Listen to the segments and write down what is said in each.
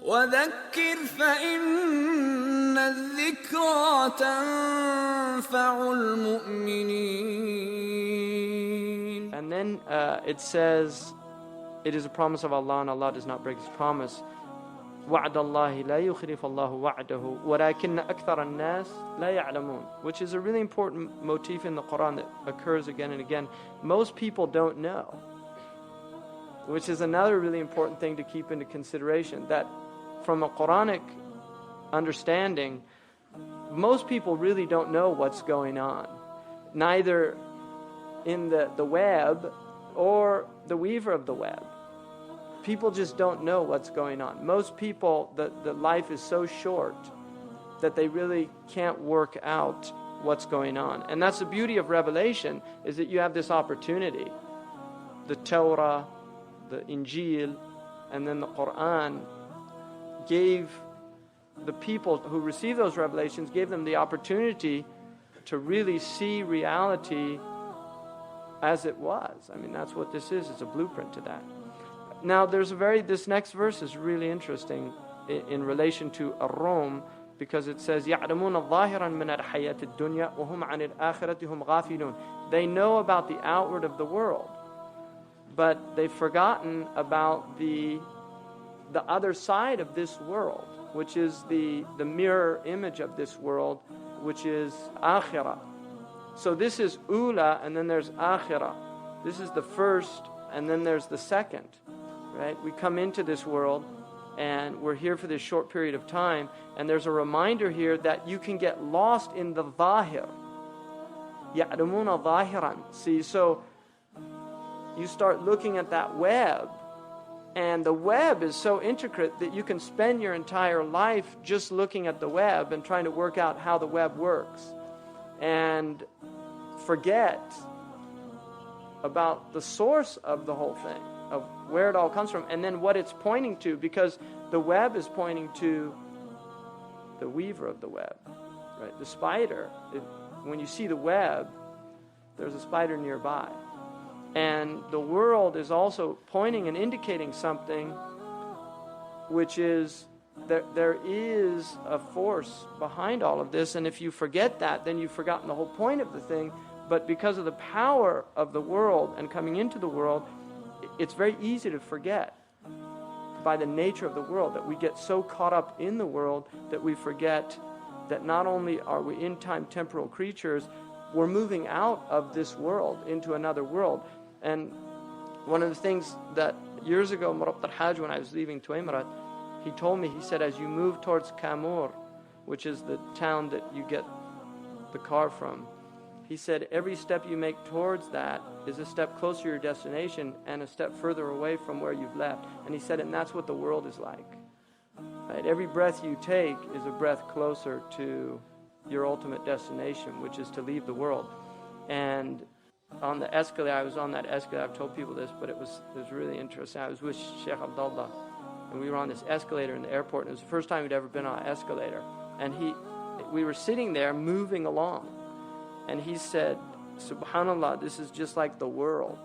وذكر فإن الذكرى تنفع المؤمنين. And then it says, it is a promise of Allah and Allah does not break His promise. وعد الله لا يخلف الله وعده ولكن أكثر الناس لا يعلمون, which is a really important motif in the Quran that occurs again and again. Most people don't know, which is another really important thing to keep into consideration, that from a Quranic understanding, most people really don't know what's going on, neither in the web or the weaver of the web. People just don't know what's going on. Most people, the life is so short that they really can't work out what's going on. And that's the beauty of revelation, is that you have this opportunity. The Torah, the Injil, and then the Quran gave the people who received those revelations, gave them the opportunity to really see reality as it was. I mean, that's what this is. It's a blueprint to that. Now, this next verse is really interesting in relation to Ar-Rum, because it says, يَعْلَمُونَ ظَاهِرًا مِنَ الْحَيَاةِ الدُّنْيَا وَهُمْ عَنِ الْآخِرَةِ هُمْ غَافِلُونَ. They know about the outward of the world, but they've forgotten about the other side of this world, which is the mirror image of this world, which is Akhirah. So this is Ula, and then there's Akhirah. This is the first, and then there's the second. Right? We come into this world and we're here for this short period of time, and there's a reminder here that you can get lost in the Zahir. يَعْلَمُونَ ظَاهِرًا. See, so you start looking at that web, and the web is so intricate that you can spend your entire life just looking at the web and trying to work out how the web works, and forget about the source of the whole thing, of where it all comes from, and then what it's pointing to, because the web is pointing to the weaver of the web, right? The spider. When you see the web, there's a spider nearby. And the world is also pointing and indicating something, which is that there is a force behind all of this, and if you forget that, then you've forgotten the whole point of the thing. But because of the power of the world and coming into the world, it's very easy to forget, by the nature of the world, that we get so caught up in the world that we forget that not only are we in-time temporal creatures, we're moving out of this world into another world. And one of the things that years ago, Murabt al-Hajj, when I was leaving Tuaymarat, he told me, he said, as you move towards Kamur, which is the town that you get the car from, he said, every step you make towards that is a step closer to your destination and a step further away from where you've left. And he said, and that's what the world is like. Right? Every breath you take is a breath closer to your ultimate destination, which is to leave the world. And on the escalator, I was on that escalator, I've told people this, but it was really interesting. I was with Sheikh Abdullah, and we were on this escalator in the airport, and it was the first time we'd ever been on an escalator. And we were sitting there moving along. And he said, Subhanallah, this is just like the world.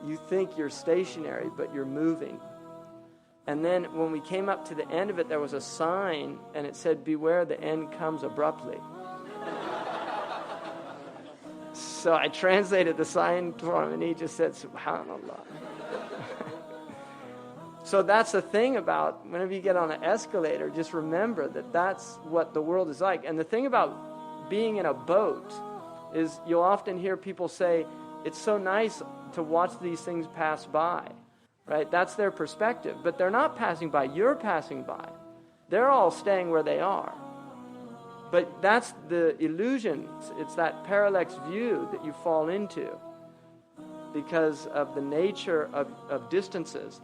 You think you're stationary, but you're moving. And then when we came up to the end of it, there was a sign, and it said, beware, the end comes abruptly. So I translated the sign for him, and he just said, Subhanallah. So that's the thing about whenever you get on an escalator, just remember that that's what the world is like. And the thing about being in a boat is you'll often hear people say, it's so nice to watch these things pass by, right? That's their perspective. But they're not passing by, you're passing by. They're all staying where they are. But that's the illusion. It's that parallax view that you fall into because of the nature of distances.